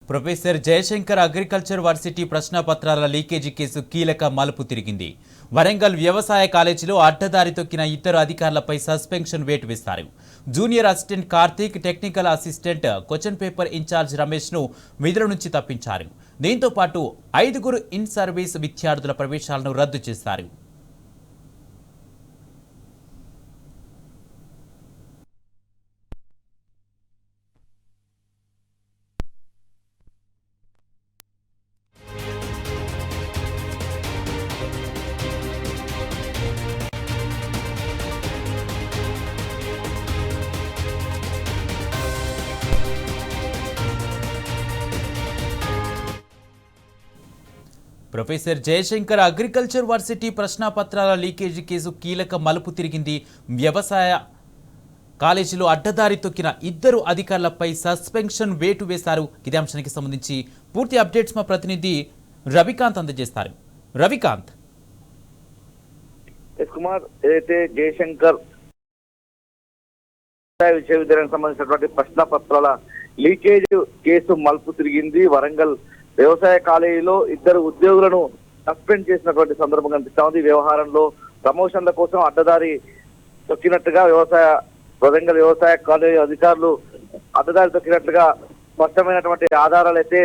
Professor Jayashankar agriculture varsity ప్రశ్నపత్రాల leakage case కీలక మలుపు తిరిగింది. వరంగల్ వ్యవసాయ కాలేజీలో అడ్డదారి తొక్కిన ఇద్దరు అధికారులపై సస్పెన్షన్ వేటు వేశారు. Junior assistant Karthik, technical assistant question paper incharge Ramesh ను విధుల నుంచి తప్పించారు. దీంతో పాటు 5 ఇన్ సర్వీస్ విద్యార్థుల ప్రవేశాలను రద్దు చేశారు. ప్రొఫెసర్ జయశంకర్ అగ్రికల్చర్ వర్సిటీ ప్రశ్నపత్రాల లీకేజీ కేసు కీలక మలుపు తిరిగింది. వ్యవసాయ కాలేజీలో అడ్డదారి తొక్కిన ఇద్దరు అధికారులపై సస్పెన్షన్ వేటు వేశారు. ఇదే అంశానికి సంబంధించి పూర్తి అప్డేట్స్ మా ప్రతినిధి రవికాంత్ అందజేస్తారు. రవికాంత్. కుమార్, ఏదైతే జయశంకర్ విశ్వవిద్యాలయానికి సంబంధించినటువంటి ప్రశ్నపత్రాల లీకేజ్ కేసు మలుపు తిరిగింది. వరంగల్ వ్యవసాయ కాలేజీలో ఇద్దరు ఉద్యోగులను సస్పెండ్ చేసినటువంటి సందర్భం కనిపిస్తా ఉంది. వ్యవహారంలో ప్రమోషన్ల కోసం అడ్డదారి తొక్కినట్టుగా వరంగల్ వ్యవసాయ కాలేజీ అధికారులు అడ్డదారి తొక్కినట్లుగా స్పష్టమైనటువంటి ఆధారాలు అయితే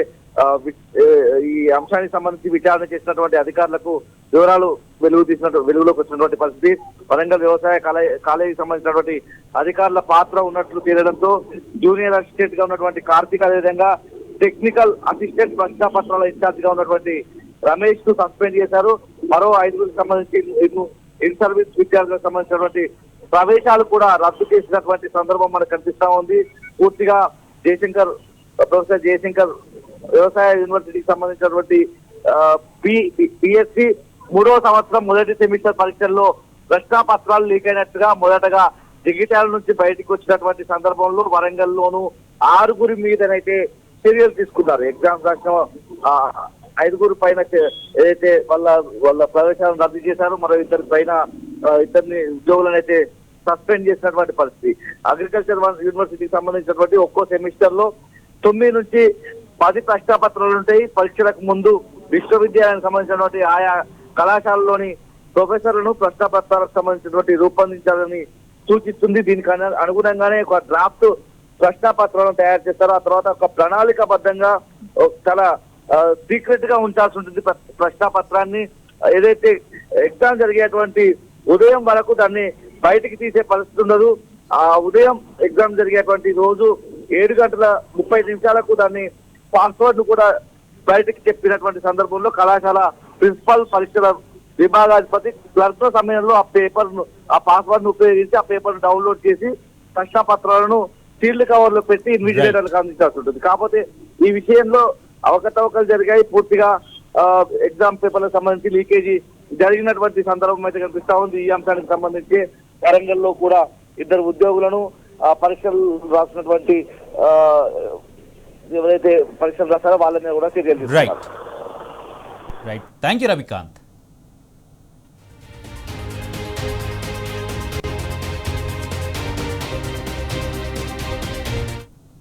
ఈ అంశానికి సంబంధించి విచారణ చేసినటువంటి అధికారులకు వివరాలు వెలుగులోకి వచ్చినటువంటి పరిస్థితి. వరంగల్ వ్యవసాయ కాలేజీకి సంబంధించినటువంటి అధికారుల పాత్ర ఉన్నట్లు తేలడంతో జూనియర్ అసిస్టెంట్ గా ఉన్నటువంటి కార్తీక్, అదేవిధంగా టెక్నికల్ అసిస్టెంట్ ప్రశ్నపత్రాల ఇన్ఛార్జ్ గా ఉన్నటువంటి రమేష్ ను సస్పెండ్ చేశారు. మరో 5 సంబంధించి ఇన్ సర్వీస్ విద్యార్థులకు సంబంధించినటువంటి ప్రవేశాలు కూడా రద్దు చేసినటువంటి సందర్భం మనకు కనిపిస్తా ఉంది. పూర్తిగా ప్రొఫెసర్ జయశంకర్ వ్యవసాయ యూనివర్సిటీకి సంబంధించినటువంటి బిఎస్సి 3వ సంవత్సరం మొదటి సెమిస్టర్ పరీక్షల్లో ప్రశ్నపత్రాలు లీక్ అయినట్టుగా మొదటగా జగిత్యాల నుంచి బయటకు వచ్చినటువంటి సందర్భంలో వరంగల్లోనూ 6 మీదనైతే చర్యలు తీసుకున్నారు. ఎగ్జామ్స్ రాసిన 5 పైన ఏదైతే వాళ్ళ ప్రవేశాలను రద్దు చేశారు. మరో ఇద్దరిని ఉద్యోగులను అయితే సస్పెండ్ చేసినటువంటి పరిస్థితి. అగ్రికల్చర్ యూనివర్సిటీకి సంబంధించినటువంటి ఒక్కో సెమిస్టర్ లో 9 నుంచి 10 ప్రశ్నపత్రాలు ఉంటాయి. పరీక్షలకు ముందు విశ్వవిద్యాలయానికి సంబంధించినటువంటి ఆయా కళాశాలలోని ప్రొఫెసర్లను ప్రశ్నపత్రాలకు సంబంధించినటువంటి రూపొందించాలని సూచిస్తుంది. దీనికి అనుగుణంగానే ఒక డ్రాఫ్ట్ ప్రశ్నపత్రాలను తయారు చేస్తారు. ఆ తర్వాత ఒక ప్రణాళికబద్ధంగా చాలా సీక్రెట్ గా ఉంచాల్సి ఉంటుంది ప్రశ్నపత్రాన్ని. ఏదైతే ఎగ్జామ్ జరిగేటువంటి ఉదయం వరకు దాన్ని బయటికి తీసే పరిస్థితి ఉండదు. ఆ ఉదయం ఎగ్జామ్ జరిగేటువంటి రోజు 7:30 దాన్ని పాస్వర్డ్ ను కూడా బయటికి చెప్పినటువంటి సందర్భంలో కళాశాల ప్రిన్సిపల్ పరీక్షల విభాగాధిపతి క్లర్క్ సమయంలో ఆ పాస్వర్డ్ ను ఉపయోగించి ఆ పేపర్ ను డౌన్లోడ్ చేసి ప్రశ్నపత్రాలను సీల్డ్ కవర్ లో పెట్టి ఇన్విజిలేటర్లకు అందించాల్సి ఉంటుంది. కాకపోతే ఈ విషయంలో అవకతవకలు జరిగాయి. పూర్తిగా ఎగ్జామ్ పేపర్లకు సంబంధించి లీకేజీ జరిగినటువంటి సందర్భం అయితే కనిపిస్తా ఉంది. ఈ అంశానికి సంబంధించి వరంగల్లో కూడా 2 ఉద్యోగులను పరీక్షలు రాసినటువంటి ఎవరైతే పరీక్షలు రాస్తారో వాళ్ళ మీద కూడా చర్యలు తీసుకున్నారు. రైట్. Thank you Ravikanth.